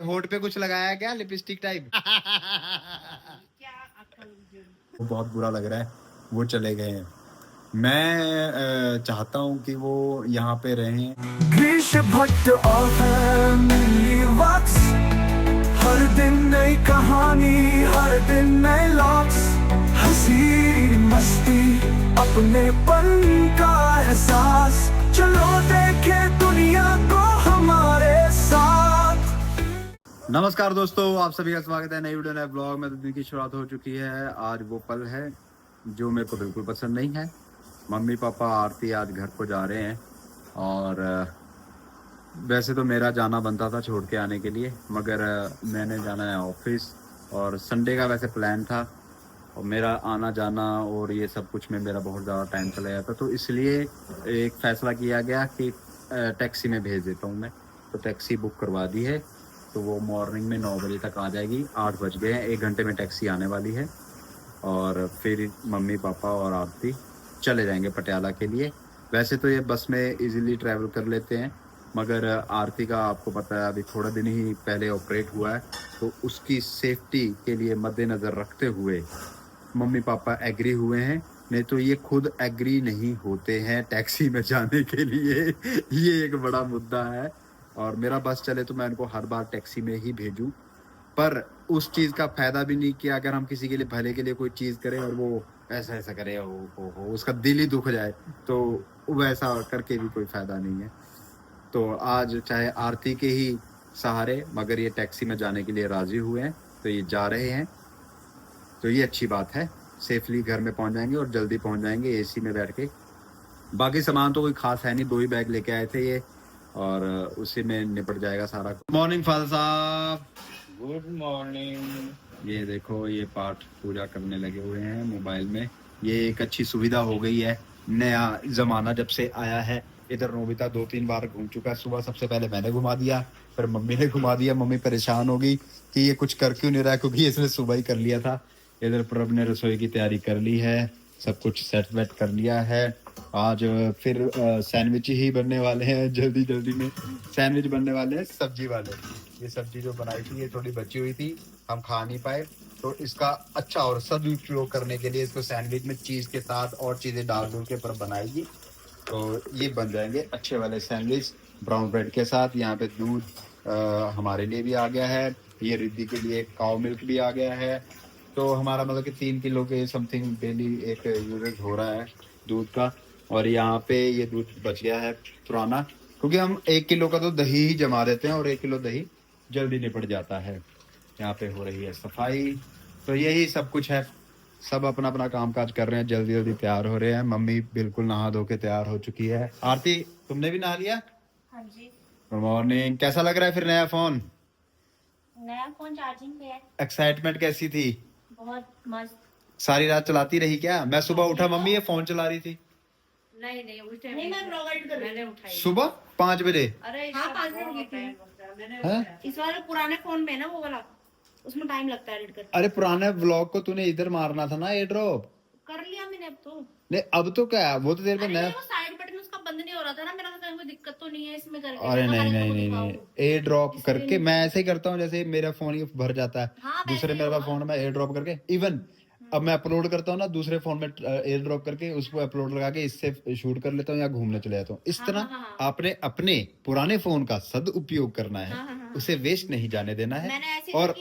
होठ पे कुछ लगाया क्या, लिपस्टिक टाइप? वो बहुत बुरा लग रहा है, वो चले गए हैं। मैं चाहता हूँ कि वो यहाँ पे रहें। ग्रीष्म भट्ट और फैमिली वॉक्स, हर दिन नई कहानी, हर दिन नए लॉक्स, हंसी मस्ती अपनेपन का एहसास, चलो देखे दुनिया को हमारे साथ। नमस्कार दोस्तों, आप सभी का स्वागत है नई वीडियो नए ब्लॉग में। तो दिन की शुरुआत हो चुकी है। आज वो पल है जो मेरे को बिल्कुल पसंद नहीं है। मम्मी पापा आरती आज घर को जा रहे हैं और वैसे तो मेरा जाना बनता था छोड़ के आने के लिए, मगर मैंने जाना है ऑफिस और संडे का वैसे प्लान था और मेरा आना जाना और ये सब कुछ में मेरा बहुत ज़्यादा टाइम चला जाता, तो इसलिए एक फ़ैसला किया गया कि टैक्सी में भेज देता हूँ मैं। तो टैक्सी बुक करवा दी है, तो वो मॉर्निंग में 9 बजे तक आ जाएगी। 8 बज गए हैं, 1 घंटे में टैक्सी आने वाली है और फिर मम्मी पापा और आरती चले जाएंगे पटियाला के लिए। वैसे तो ये बस में इजीली ट्रैवल कर लेते हैं, मगर आरती का आपको पता है अभी थोड़ा दिन ही पहले ऑपरेट हुआ है, तो उसकी सेफ्टी के लिए मद्देनज़र रखते हुए मम्मी पापा एग्री हुए हैं। नहीं तो ये खुद एग्री नहीं होते हैं टैक्सी में जाने के लिए। ये एक बड़ा मुद्दा है और मेरा बस चले तो मैं उनको हर बार टैक्सी में ही भेजूं, पर उस चीज़ का फायदा भी नहीं किया। अगर हम किसी के लिए भले के लिए कोई चीज़ करें और वो ऐसा ऐसा करे, हो उसका दिल ही दुख जाए, तो वैसा करके भी कोई फायदा नहीं है। तो आज चाहे आरती के ही सहारे मगर ये टैक्सी में जाने के लिए राजी हुए हैं, तो ये जा रहे हैं। तो ये अच्छी बात है, सेफली घर में पहुंच जाएंगे और जल्दी पहुंच जाएंगे एसी में बैठ के। बाकी सामान तो कोई खास है नहीं, 2 ही बैग लेके आए थे ये और उसी में निपट जाएगा सारा। गुड मॉर्निंग फादर साहब। Good morning. ये देखो, ये पाठ पूजा करने लगे हुए हैं मोबाइल में। ये एक अच्छी सुविधा हो गई है, नया जमाना जब से आया है। इधर नोबिता 2-3 बार घूम चुका है। सुबह सबसे पहले मैंने घुमा दिया, फिर मम्मी ने घुमा दिया। मम्मी परेशान हो गई कि ये कुछ कर क्यों नहीं रहा, क्योंकि इसने सुबह ही कर लिया था। इधर प्रभ ने रसोई की तैयारी कर ली है, सब कुछ सेट वेट कर लिया है। आज फिर सैंडविच ही बनने वाले हैं, जल्दी जल्दी में सैंडविच बनने वाले हैं सब्जी वाले। ये सब्जी जो बनाई थी ये थोड़ी बची हुई थी, हम खा नहीं पाए, तो इसका अच्छा और सदुपयोग करने के लिए इसको सैंडविच में चीज़ के साथ और चीज़ें डाल के पर बनाएगी, तो ये बन जाएंगे अच्छे वाले सैंडविच ब्राउन ब्रेड के साथ। यहाँ पे दूध हमारे लिए भी आ गया है, ये रिद्धि के लिए काऊ मिल्क भी आ गया है। तो हमारा मतलब कि 3 किलो के समथिंग डेली एक यूजेज हो रहा है दूध का। और यहाँ पे ये दूध बच गया है पुराना, क्योंकि हम 1 किलो का तो दही ही जमा देते हैं और 1 किलो दही जल्दी निपट जाता है। यहाँ पे हो रही है सफाई, तो यही सब कुछ है। सब अपना अपना काम काज कर रहे हैं, जल्दी जल्दी तैयार हो रहे हैं। मम्मी बिल्कुल नहा धो के तैयार हो चुकी है। आरती, तुमने भी नहा लिया? हाँ जी। Good morning. कैसा लग रहा है फिर नया फोन? नया फोन चार्जिंग पे है। एक्साइटमेंट कैसी थी? बहुत मस्त। सारी रात चलाती रही क्या? मैं सुबह उठा, मम्मी ये फोन चला रही थी। नहीं उस टाइम नहीं, मैं ब्लॉग एडिट कर मैंने उठाई सुबह 5 बजे? अरे हाँ 5 बजे की हैं? इस वाले पुराने फोन में ना वो वाला, उसमें टाइम लगता है एडिट करने। अरे पुराने व्लॉग को तूने इधर मारना था ना, एयर ड्रॉप कर लिया मैंने अब तो। नहीं अब तो क्या है, वो तो तेरे पे नया। वो साइड बटन उसका बंद नहीं हो रहा था ना मेरा, तो कहीं कोई दिक्कत तो नहीं है इसमें करके। अरे नहीं, एयर ड्रॉप करके मैं ऐसे ही करता हूँ, जैसे मेरा फोन ये भर जाता है। हाँ, दूसरे मेरे पास फोन में एयर ड्रॉप करके, इवन अब मैं अपलोड करता हूँ ना दूसरे फोन में एयर ड्रॉप करके उसको अपलोड लगा के इससे शूट कर लेता हूँ या घूमने चले जाता हूँ। इस तरह आपने अपने पुराने फोन का सदुपयोग करना है, उसे वेस्ट नहीं जाने देना है। और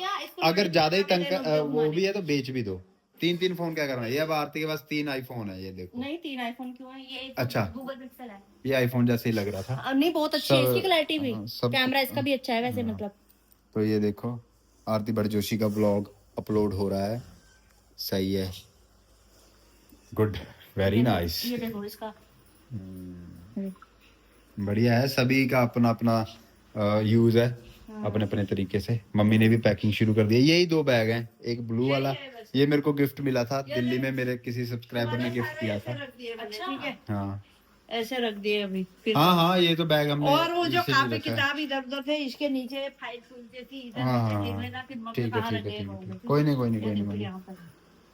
अगर ज्यादा ही तंग वो भी है तो बेच भी दो। 3 फोन क्या करना है। ये अब आरती के पास 3 आईफोन है, ये देखो। नहीं 3 आईफोन क्यों है, ये अच्छा गूगल पिक्सल है। ये आईफोन जैसे ही लग रहा था। नहीं बहुत अच्छी है इसकी क्लैरिटी भी, सब कैमरा इसका भी अच्छा है वैसे मतलब। तो ये देखो आरती बड़जोशी का ब्लॉग अपलोड हो रहा है, सही है, गुड, वेरी नाइस। ये देखो इसका बढ़िया है। सभी का अपना अपना यूज है अपने अपने तरीके से। मम्मी ने भी पैकिंग शुरू कर दी है। यही 2 बैग हैं, एक ब्लू वाला, ये मेरे को गिफ्ट मिला था दिल्ली में, मेरे किसी सब्सक्राइबर ने गिफ्ट किया था। अच्छा ठीक है, हाँ ऐसे रख दिए अभी फिर। हाँ ये तो बैग हमने, और वो जो काफी किताब इधर उधर थे इसके नीचे फाइल फूल जैसी इधर नीचे देख लेना, फिर मम्मी कहाँ रखे होंगे। कोई नहीं।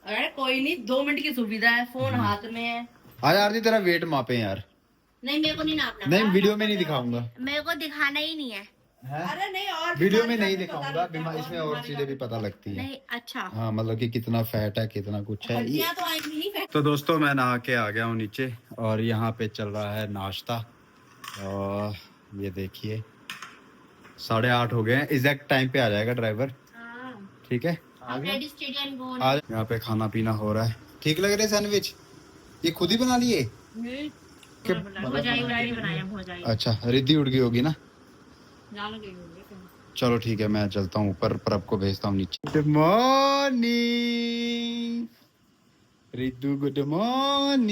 अरे कोई नहीं, 2 मिनट की सुविधा है, फोन हाथ में है। आज आरती तेरा वेट मापे यार। नहीं मेरे को नहीं नापना। नहीं वीडियो में नहीं दिखाऊंगा, मेरे को दिखाना ही नहीं है। अरे नहीं, और वीडियो में बीमारी नहीं का भी दिखाऊंगा, पता लगता है, इसमें और बीमारी चीजें का भी पता लगती है। नहीं। अच्छा, हाँ, मतलब कि कितना फैट है, कितना कुछ है। हड्डियां तो आएंगी नहीं। तो दोस्तों मैं नहा के आ गया हूँ नीचे, और यहाँ पे चल रहा है नाश्ता। और ये देखिए 8:30 हो गए हैं, एग्जैक्ट टाइम पे आ जाएगा ड्राइवर। ठीक है, आज यहाँ पे खाना पीना हो रहा है। ठीक लग रहे हैं सैंडविच? ये खुद ही बना लिए? अच्छा, रिद्धि उड़ गई होगी ना। चलो ठीक है, मैं चलता हूँ ऊपर, पर आपको भेजता हूँ नीचे। Good morning Riddhu, good morning.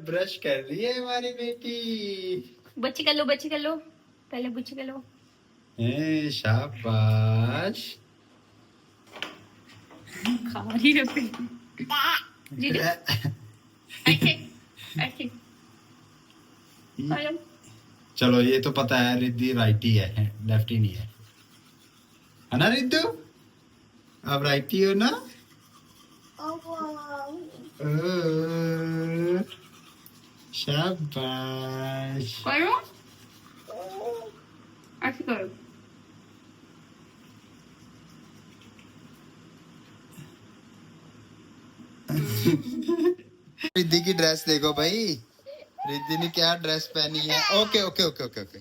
Brush कर रही है हमारी बेटी। बच्ची कर लो, बच्ची कर लो, पहले बच्ची कर लो। शाबाश। खा रही है दीदी। ऐसे ऐसे। चलो, ये तो पता है रिद्धि राइटी है, लेफ्टी नहीं है ना रिद्धू? आप राइटी हो ना? शाबाश। करो, ऐसे करो। रिद्धि की ड्रेस देखो भाई, रिद्धि ने क्या ड्रेस पहनी है। Okay okay okay okay okay,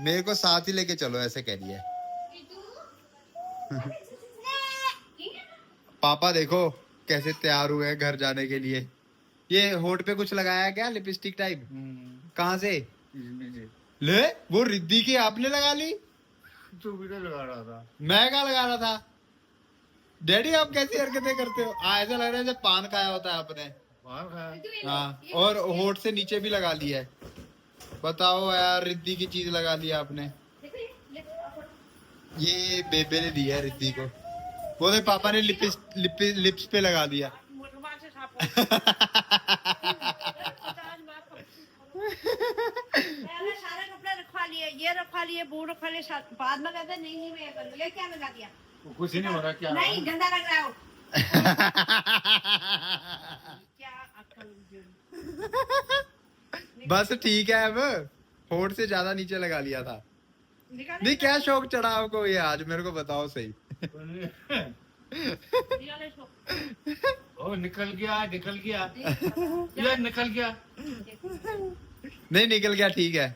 मेरे को साथ ही लेके चलो, ऐसे कह रही है। पापा देखो कैसे तैयार हुए हैं घर जाने के लिए। ये होठ पे कुछ लगाया है क्या, लिपस्टिक टाइप? कहाँ से ले? वो रिद्धि की आपने लगा ली? तू भी तो लगा रहा था। मैं क्या लगा रहा था? डैडी आप कैसी हरकतें करते हो? ऐसा लग रहा है जैसे पान खाया होता है आपने। बाहर खाया। हाँ, और होठ से नीचे भी लगा लिया है। बताओ यार, रिद्धि की चीज लगा ली आपने। ये बेबे ने दिया है रिद्धि को, वो तो पापा ने लिप्स पे लगा दिया। सारे कपड़े रखवा लिए, ये रखवा लिए, वो रखवा लिए, बाद में कहते नहीं नहीं मैं करूँ। ये क्या लगा दिया? कुछ ही नहीं हो रहा। क्या नहीं, गंदा लग रहा हो। क्या अक्ल। बस ठीक है, अब होठ से ज्यादा नीचे लगा लिया था। नहीं, क्या शौक चढ़ा आपको ये आज, मेरे को बताओ सही। ओ निकल गया, निकल गया यार, निकल गया। नहीं निकल गया, ठीक है।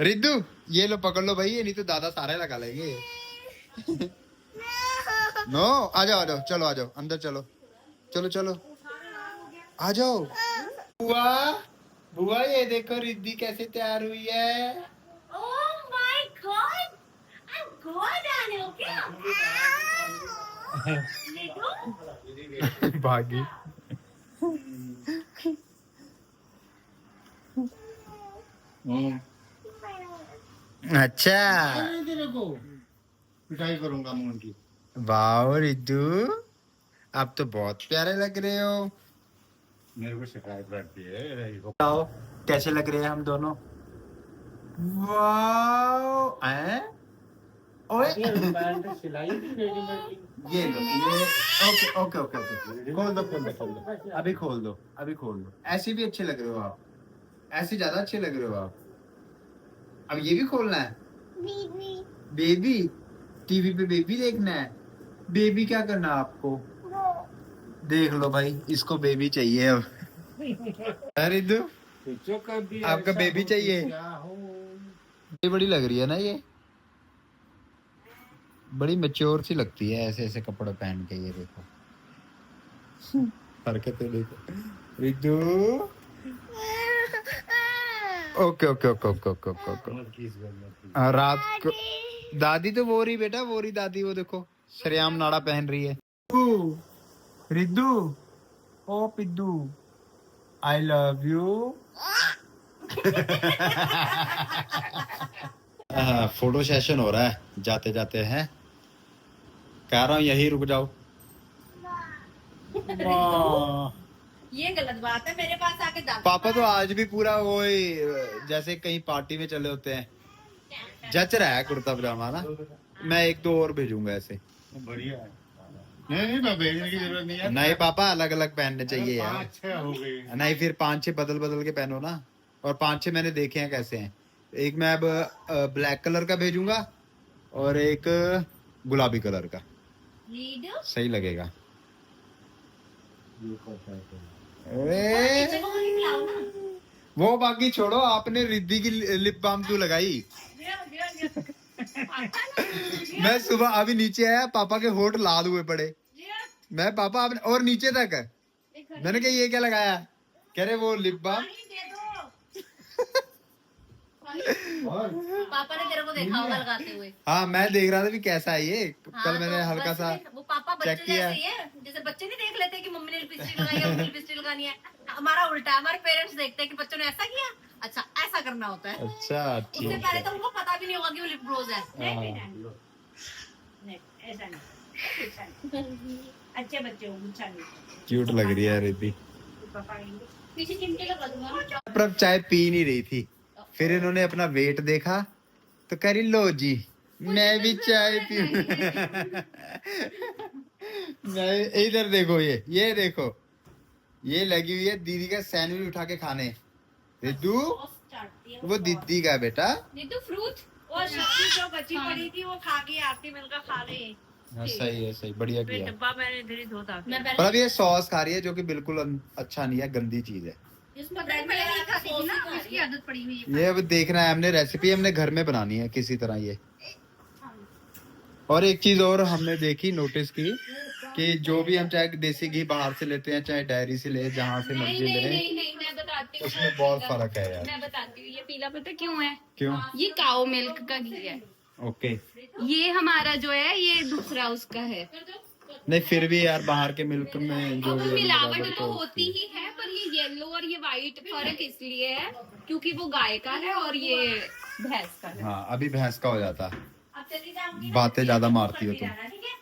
रिद्धू ये लो, पकड़ लो भाई, ये नहीं तो दादा सारे लगा लेंगे। नो, आ जाओ, चलो आ जाओ, अंदर चलो, चलो चलो आ जाओ। बुआ बुआ, ये देखो रिद्धि कैसे तैयार हुई है। Oh my God! I'm good at it, okay? भागी। अच्छा, तेरे को पिटाई करूंगा मैं उनकी। वाह रिद्धू, आप तो बहुत प्यारे लग रहे हो। मेरे को शिकायत करती है। बताओ कैसे लग रहे हैं हम दोनों? वाह, हैं? ओए सिलाई भी रेडीमेड। ये लो, ये ओके ओके ओके ओके, खोल दो खोल दो खोल दो, अभी खोल दो, अभी खोल दो। ऐसे भी अच्छे लग रहे हो आप, ऐसे ज्यादा अच्छे लग रहे हो आप। अब ये भी खोलना है। बेबी, टीवी पे बेबी देखना है। बेबी क्या करना है आपको? देख लो भाई, इसको बेबी चाहिए अब। रिद्धू, आपका बेबी चाहिए? बड़ी बड़ी लग रही है ना ये, बड़ी मैच्योर सी लगती है ऐसे ऐसे कपड़े पहन के। ये देखो हरकतें देखो Riddhu. Okay okay okay okay okay okay okay. रात को दादी तो वो रही बेटा, वो रही दादी, वो देखो सरेआम नाड़ा पहन रही है। रिद्धू, ओ Piddu, I love you. Photo session हो रहा है जाते जाते हैं, कह रहा हूँ यही रुक जाओ। ये गलत बात है, मेरे पास आके दादा। पापा तो आज भी पूरा वो जैसे कहीं पार्टी में चले होते हैं, जच रहा है कुर्ता पजामा ना। मैं 1-2 और भेजूंगा ऐसे। बढ़िया है। नहीं मैं भेजने की जरूरत नहीं है। नहीं पापा, अलग अलग पहनने चाहिए यार। 5-6 हो गए। नहीं फिर 5-6 बदल बदल के पहनो ना। और 5-6 मैंने देखे हैं कैसे हैं। एक मैं अब ब्लैक कलर का भेजूंगा और एक गुलाबी कलर का, सही लगेगा। अरे वो बाकी छोड़ो, आपने रिद्धि की लिप बाम क्यों लगाई? मैं सुबह अभी नीचे आया, पापा के होठ लाल हुए पड़े। मैं पापा आपने और नीचे तक है। मैंने कहा ये क्या लगाया? कह रहे वो लिप बाम। पापा ने तेरे को देखा होगा लगाते हुए। हाँ मैं देख रहा था भी कैसा है ये। हाँ, कल मैंने तो हल्का बस सा वो पापा बच्चे चेक किया। जैसे ही है, जैसे बच्चे नहीं देख लेते कि मम्मी ने लिपस्टिक लगाई है, लिपस्टिक लगानी है। हमारा उल्टा है, हमारे पेरेंट्स देखते हैं कि बच्चों ने ऐसा किया, अच्छा ऐसा करना होता है। अच्छा उससे ठीक पहले है। तो उनको पता भी नहीं होगा कि वो लिप ग्लोज है। नहीं ऐसा नहीं। अच्छे बच्चे हो, गुच्छा नहीं। क्यूट लग रही है रिद्धि। पीछे चिमटे लगा दूंगा। पर चाय पी नहीं रही थी, फिर इन्होंने अपना वेट देखा तो करी लो जी मैं भी चाय पीऊं। मैं इधर देखो, ये देखो, ये लगी हुई है दीदी का सैंडविच उठा के खाने। रिद्धू वो दीदी का है बेटा। नीतू फ्रूट वो सब्जी जो बची पड़ी थी वो खा के आरती मिलकर खा ले। हाँ, सही है, सही, बढ़िया फिर किया। डब्बा मैंने इधर ही धोता। मैं पर अब ये सॉस खा रही है जो कि बिल्कुल अच्छा नहीं है, गंदी चीज है। इसमें ब्रेड में नहीं खाती थी ना, इसकी आदत पड़ी हुई है। ये अब देखना है हमने, रेसिपी हमने घर में बनानी है किसी तरह ये। और एक चीज और हमने देखी, नोटिस की कि जो भी हम चाहे देसी घी बाहर से लेते हैं, चाहे डेयरी से ले, जहाँ से मर्जी ले, नहीं मैं बताती हूँ, उसमें बहुत फर्क है यार। मैं बताती हूँ। ये पीला पता क्यों है? क्यों? ये काओ मिल्क का घी है। ओके। ये हमारा जो है ये दूसरा उसका है। नहीं फिर भी यार बाहर के मिल्क में जो अब ये मिलावट मिलावट तो होती ही है, पर ये येलो और ये व्हाइट फर्क इसलिए है क्योंकि वो गाय का है और ये भैंस का है। हाँ अभी भैंस का हो जाता। अब चली जाऊंगी। बातें ज्यादा मारती हो तुम। ठीक है?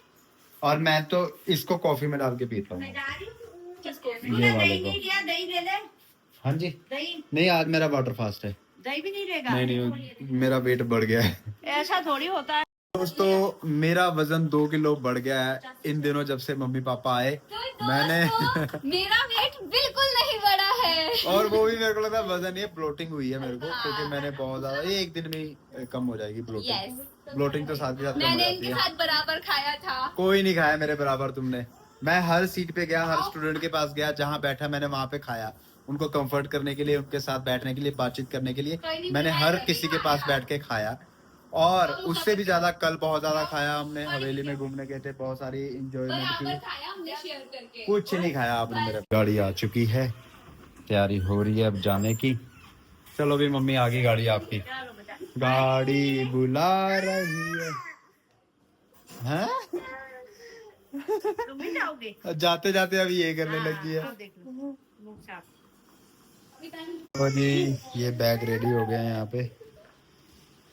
और मैं तो इसको कॉफी में डाल के पीता हूँ, मैं जा रही हूँ। किसको? ये तूने वाले दही को। नहीं लिया, दही ले ले। हाँ जी। दही नहीं आज मेरा वाटर फास्ट है। दही भी नहीं लेगा। नहीं मेरा वेट बढ़ गया है। ऐसा थोड़ी होता है। दोस्तों मेरा वजन 2 किलो बढ़ गया है इन दिनों, जब से मम्मी पापा आए। मैंने मेरा वेट बिल्कुल नहीं बढ़ा है। और वो भी मेरे को लगता है वजन, ये ब्लोटिंग हुई है मेरे को, क्योंकि मैंने बहुत ज्यादा, ये एक दिन में ही कम हो जाएगी ब्लोटिंग। ब्लोटिंग तो साथ के साथ कम हो मैंने जाती इनके है। साथ बराबर खाया था। कोई नहीं खाया मेरे बराबर तुमने। मैं हर सीट पे गया, हर स्टूडेंट के पास गया, जहाँ बैठा मैंने वहां पे खाया। उनको कंफर्ट करने के लिए, उनके साथ बैठने के लिए, बातचीत करने के लिए मैंने हर किसी के पास बैठ के खाया। और उससे भी ज्यादा कल बहुत ज्यादा खाया हमने। हवेली में घूमने गए थे, बहुत सारी इंजॉयमेंट बराबर की। खाया हमने शेयर करके। कुछ नहीं खाया आपने मेरे। गाड़ी आ चुकी है, तैयारी हो रही है अब जाने की। चलो भी मम्मी आ गई गाड़ी आपकी। चलो बेटा। गाड़ी बुला रही है। हैं? तुम भी जाओगे? जाते जाते अभी ये करने लगी है। हाँ, देख लो। मुंह साफ। और ये बैग रेडी हो गया है यहाँ पे।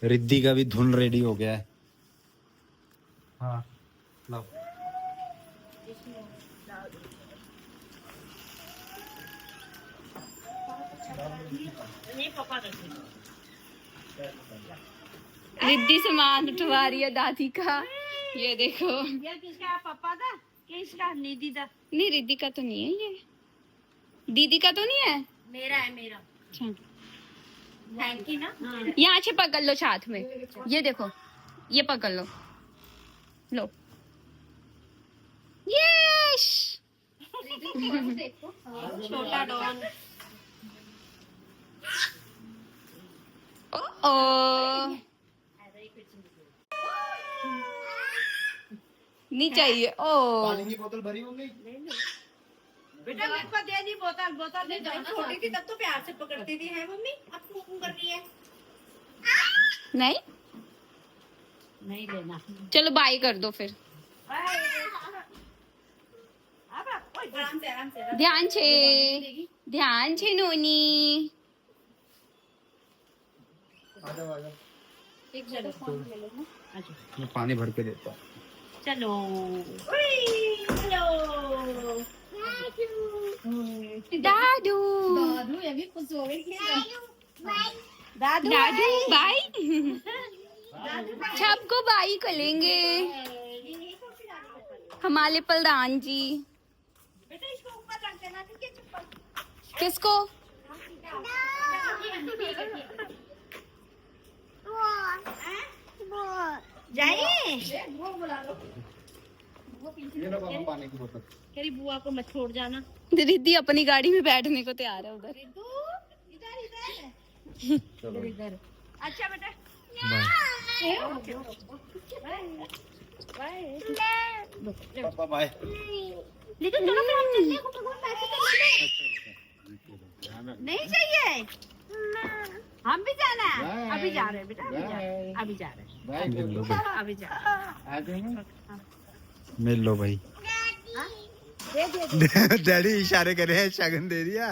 रिद्धि का भी धुन रेडी हो गया है। हाँ लो। नहीं पापा रखे। रिद्धि सामान उठवा रही है दादी का। ये देखो। ये किसका पापा था? किसका? निधि था। नहीं रिद्धि का तो नहीं है ये। दीदी का तो नहीं है। मेरा है, मेरा। अच्छा थैंक यू ना। यहाँ से पकड़ लो साथ में। ये देखो, ये पकड़ लो, लो। यस। छोटा डॉन। ओ नहीं चाहिए। ओ पानी की बोतल भरी होंगी। बेटा मेरे को दे दी बोतल। बोतल दे। जब छोटी थी तब तो प्यार से पकड़ती थी। है मम्मी? अब तू कर रही है। नहीं, नहीं लेना। चलो बाय कर दो फिर। आराम से, आराम से। ध्यान छे, ध्यान छे नोनी। एक चलो फोन ले लो ना। अच्छा मैं पानी भर के देता हूँ। चलो। हेलो दादू दादू, ये भी खुश हो गई। दादू दादू बाय। दादू सबको बाय करेंगे। हमारे प्रधान जी। बेटा इसको ऊपर रख देना, ठीक है? चप्पल किसको? जाइए। पानी की बोतल। तेरी बुआ को मत छोड़ जाना। रिद्धि अपनी गाड़ी में बैठने को तैयार है उधर। रिद्धू, इधर इधर। अच्छा बेटा। पापा बाय। लेकिन चलो फिर हम चलते हैं, भगवान पैसे तो नहीं चाहिए। हम भी जाना है। अभी जा रहे हैं बेटा, अभी जा रहे हैं, मिल लो भाई, अभी जा रहे हैं। मिल लो भाई। दे दे डैडी इशारे कर रहे हैं, शगन दे दिया।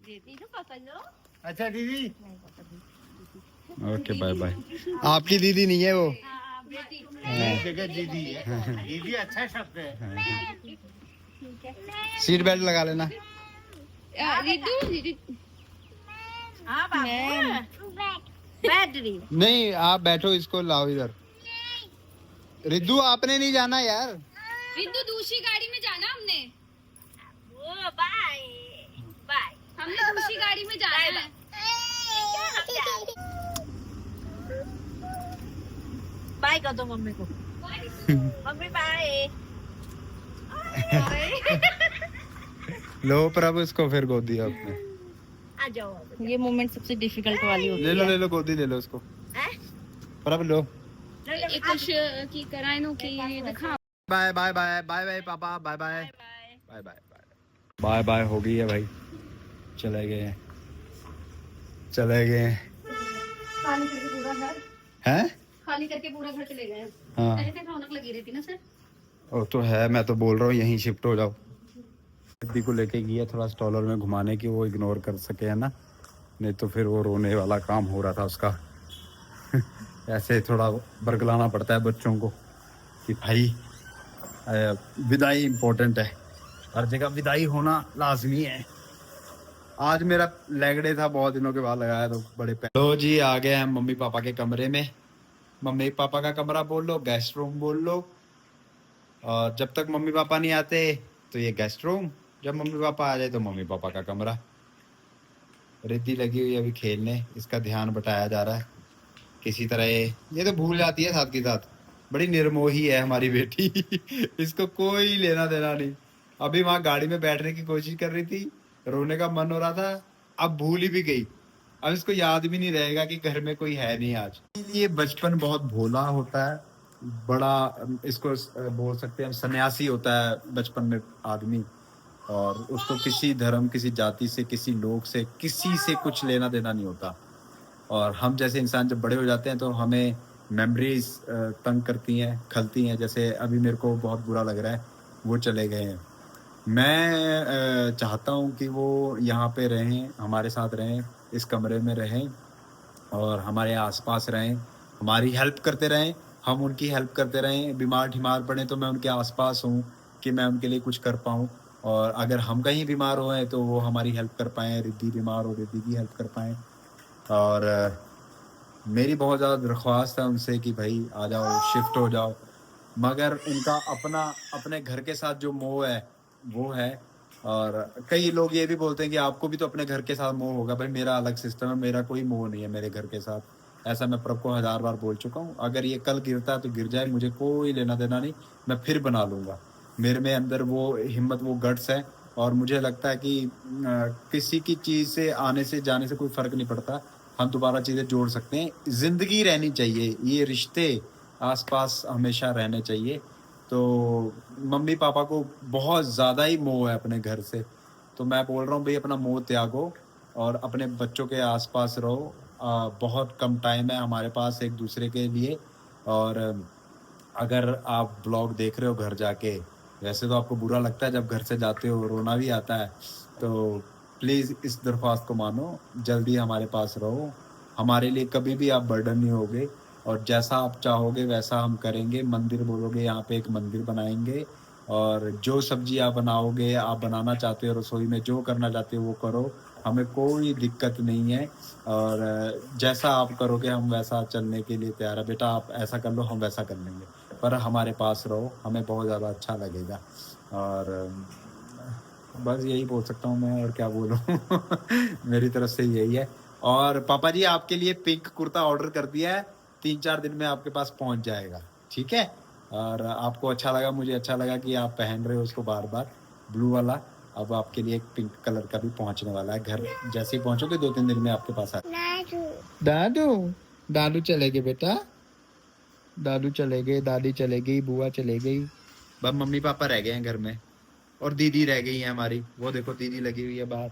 देती तो पकड़ लो। अच्छा दीदी ओके बाय बाय। आपकी दीदी नहीं है वो। जगह दीदी है। दीदी अच्छा शब्द है। सीट बेल्ट लगा लेना। रिद्धि हाँ बाबू, बैठ रही है। नहीं आप बैठो, इसको लाओ इधर। रिद्धू आपने नहीं जाना यार। रिद्धु दूसरी गाड़ी में जाना हमने। ओ बाय बाय। हमने दूसरी गाड़ी में जाना है। बाय कर दो मम्मी को। Mummy bye. लो प्रभु, इसको फिर गोदी आपने। आ जाओ। ये मोमेंट सबसे डिफिकल्ट वाली होती ले लो गोदी ले लो उसको। हैं? प्रभु लो। है। कुछ की कराइनों की दिखा। Bye bye bye bye bye पापा, bye bye bye bye bye bye. हो गई है भाई, चले गए हैं, चले गए खाली करके पूरा घर, हैं। खाली करके पूरा घर चले गए। हाँ ऐसे तो रौनक लगी रहती ना सर। वो तो है, मैं तो बोल रहा हूँ यहीं शिफ्ट हो जाओ। दीदी को लेके गया थोड़ा स्टॉलर में घुमाने की, वो इग्नोर कर सके है ना, नहीं तो फिर वो रोने वाला काम हो रहा था उसका। ऐसे थोड़ा बरगलाना पड़ता है बच्चों को कि भाई विदाई इम्पोर्टेंट है, हर जगह विदाई होना लाजमी है। आज मेरा लेगड़े था, बहुत दिनों के बाद लगाया तो बड़े लो जी आ गए हैं मम्मी पापा के कमरे में। मम्मी पापा का कमरा बोल लो, गेस्ट रूम बोल लो। और जब तक मम्मी पापा नहीं आते तो ये गेस्ट रूम, जब मम्मी पापा आ जाए तो मम्मी पापा का कमरा। रिद्धि लगी हुई है अभी खेलने, इसका ध्यान बटाया जा रहा है किसी तरह। ये तो भूल जाती है साथ के साथ, बड़ी निर्मोही है हमारी बेटी। इसको कोई लेना देना नहीं। अभी वहां गाड़ी में बैठने की कोशिश कर रही थी, रोने का मन हो रहा था, अब भूल ही भी गई। अब इसको याद भी नहीं रहेगा कि घर में कोई है नहीं आज। ये बचपन बहुत भोला होता है, बड़ा इसको बोल सकते हैं सन्यासी होता है बचपन में आदमी, और उसको किसी धर्म, किसी जाति से, किसी लोग से, किसी से कुछ लेना देना नहीं होता। और हम जैसे इंसान जब बड़े हो जाते हैं तो हमें मेमोरीज तंग करती हैं, खलती हैं। जैसे अभी मेरे को बहुत बुरा लग रहा है, वो चले गए हैं। मैं चाहता हूँ कि वो यहाँ पे रहें, हमारे साथ रहें, इस कमरे में रहें और हमारे आसपास रहें, हमारी हेल्प करते रहें, हम उनकी हेल्प करते रहें। बीमार ठिमार पड़े तो मैं उनके आसपास हूँ कि मैं उनके लिए कुछ कर पाऊँ। और अगर हम कहीं बीमार हुए तो वो हमारी हेल्प कर पाएँ, रिद्धि बीमार हो रिद्धि की हेल्प कर पाएँ। और मेरी बहुत ज़्यादा दरख्वास्त है उनसे कि भाई आ जाओ, शिफ्ट हो जाओ। मगर उनका अपने घर के साथ जो मोह है वो है। और कई लोग ये भी बोलते हैं कि आपको भी तो अपने घर के साथ मोह होगा। भाई मेरा अलग सिस्टम है, मेरा कोई मोह नहीं है मेरे घर के साथ। ऐसा मैं प्रभ को 1000 बार बोल चुका हूँ। अगर ये कल गिरता है तो गिर जाए, मुझे कोई लेना देना नहीं, मैं फिर बना लूँगा। मेरे में अंदर वो हिम्मत, वो गट्स है। और मुझे लगता है कि किसी की चीज़ से आने से जाने से कोई फ़र्क नहीं पड़ता, हम दोबारा चीज़ें जोड़ सकते हैं। ज़िंदगी रहनी चाहिए, ये रिश्ते आसपास हमेशा रहने चाहिए। तो मम्मी पापा को बहुत ज़्यादा ही मोह है अपने घर से, तो मैं बोल रहा हूँ भाई अपना मोह त्यागो और अपने बच्चों के आसपास रहो। बहुत कम टाइम है हमारे पास एक दूसरे के लिए। और अगर आप ब्लॉग देख रहे हो घर जाके, वैसे तो आपको बुरा लगता है जब घर से जाते हो, रोना भी आता है, तो प्लीज़ इस दरख्वास्त को मानो, जल्दी हमारे पास रहो। हमारे लिए कभी भी आप बर्डन नहीं होगे, और जैसा आप चाहोगे वैसा हम करेंगे। मंदिर बोलोगे, यहाँ पे एक मंदिर बनाएंगे, और जो सब्जी आप बनाओगे, आप बनाना चाहते हो रसोई में, जो करना चाहते हो वो करो, हमें कोई दिक्कत नहीं है। और जैसा आप करोगे हम वैसा चलने के लिए तैयार है। बेटा आप ऐसा कर लो, हम वैसा कर लेंगे। पर हमारे पास रहो, हमें बहुत ज़्यादा अच्छा लगेगा। और बस यही बोल सकता हूँ मैं, और क्या बोलूँ। मेरी तरफ से यही है। और पापा जी आपके लिए पिंक कुर्ता ऑर्डर कर दिया है, 3-4 दिन में आपके पास पहुँच जाएगा, ठीक है। और आपको अच्छा लगा, मुझे अच्छा लगा कि आप पहन रहे हो उसको बार बार, ब्लू वाला। अब आपके लिए एक पिंक कलर का भी पहुंचने वाला है घर। जैसे ही पहुंचोगे 2-3 दिन में आपके पास आ। दादू दादू चले गए बेटा, दादू चले गए, दादी चले गई, बुआ चले गई, बस मम्मी पापा रह गए हैं घर में, और दीदी रह गई है हमारी। वो देखो दीदी लगी हुई है बाहर।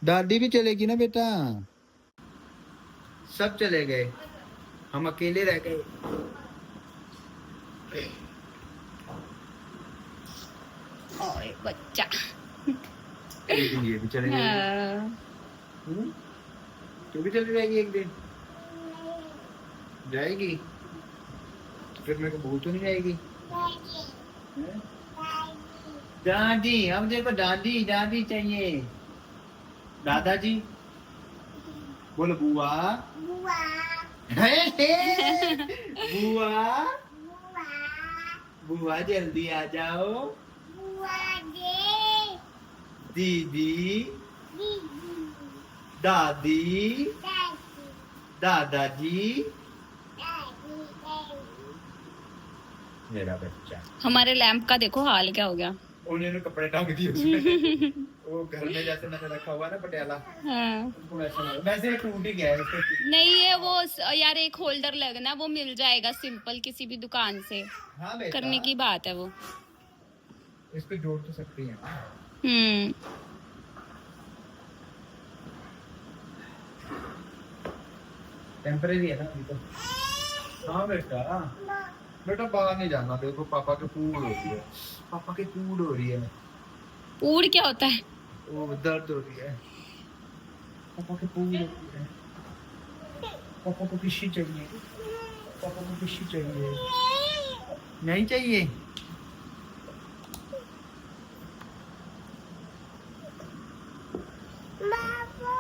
दादी भी चलेगी ना बेटा, सब चले गए, हम अकेले रह गए। ओए बच्चा। ये भी चले जाएगी। तू भी चली जाएगी एक दिन, जाएगी तो फिर मेरे को भूल तो नहीं जाएगी। दादी, अब देखो दादी, दादी चाहिए। दादाजी बोलो बुआ, बुआ, बुआ, बुआ जल्दी आ जाओ, दीदी, दादी, दादाजी, मेरा बच्चा। हमारे लैंप का देखो हाल क्या हो गया। उन्होंने कपड़े टांग दिए उसमें। वो घर में जैसे मैंने रखा हुआ ना पटियाला, हाँ। उसको वैसे टूट ही गया है उसको। नहीं है वो यार, एक होल्डर लगना, वो मिल जाएगा सिंपल किसी भी दुकान से। हाँ बेटा, करने की बात है वो। इसको जोड़ तो सकती है। टेम्परेरी है ना अभी तो। हाँ बेटा, बेटा बाहर नहीं जाना, देखो पापा के पूड़ हो रही है, पापा की पूड़ हो रही है। पूड़ क्या होता है? वो दर्द हो रही है, पापा की पूड़ हो रही है। पापा को पिशी चाहिए, पापा को पिशी चाहिए, नहीं चाहिए।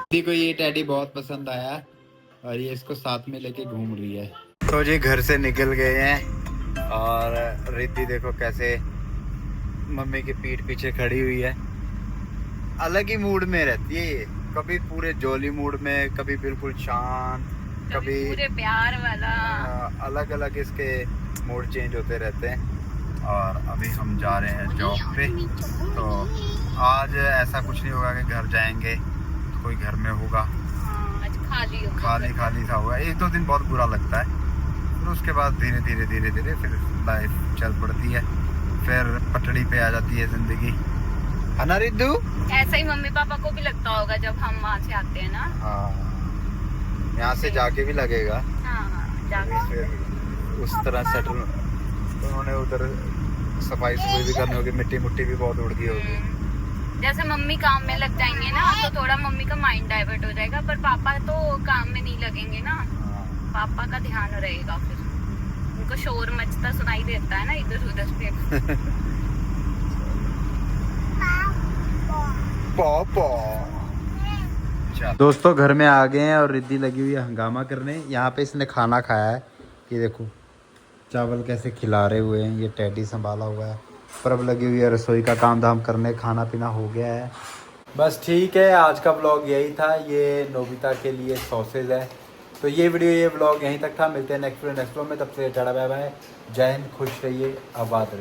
दीदी को ये टेडी बहुत पसंद आया और ये इसको साथ में लेके घूम रही है। तो जी घर से निकल गए हैं और रिद्धि देखो कैसे मम्मी के पीठ पीछे खड़ी हुई है। अलग ही मूड में रहती है ये, कभी पूरे जॉली मूड में, कभी बिल्कुल शांत, कभी पूरे प्यार वाला। अलग अलग इसके मूड चेंज होते रहते हैं। और अभी हम जा रहे हैं जॉब पे, तो आज ऐसा कुछ नहीं होगा कि घर जाएंगे तो कोई घर में होगा, आज खाली होगा, खाली खाली सा होगा। 1-2 दिन बहुत बुरा लगता है, फिर उसके बाद धीरे धीरे धीरे धीरे फिर लाइफ चल पड़ती है, फिर पटड़ी पे आ जाती है जिंदगी, है ना रिद्धू? ऐसा ही मम्मी पापा को भी लगता होगा जब हम वहाँ से आते हैं ना। हाँ, यहाँ से जाके भी लगेगा। हाँ, जाके फिर उस तरह सेटल उन्होंने उधर सफाई सफाई भी करनी होगी, मिट्टी मुट्टी भी बहुत उड़ गई होगी। जैसे मम्मी काम में लग जाएंगे ना तो थोड़ा मम्मी का माइंड डाइवर्ट हो जाएगा, पर पापा तो काम में नहीं लगेंगे ना, पापा का ध्यान रहेगा। फिर उनको शोर मचता सुनाई देता है ना इधर उधर से। दोस्तों घर में आ गए हैं और रिद्धि लगी हुई है हंगामा करने। यहाँ पे इसने खाना खाया है, ये देखो चावल कैसे खिला रहे हुए हैं, ये टेडी संभाला हुआ है, पर अब लगी हुई है रसोई का काम धाम करने, खाना पीना हो गया है। बस ठीक है, आज का ब्लॉग यही था। ये नोबिता के लिए सॉसेज है। तो ये वीडियो, ये ब्लॉग यहीं तक था। मिलते हैं नेक्स्ट ब्लॉग में, तब से टाटा बाय बाय, जय हिंद, खुश रहिए, आबाद रहिए।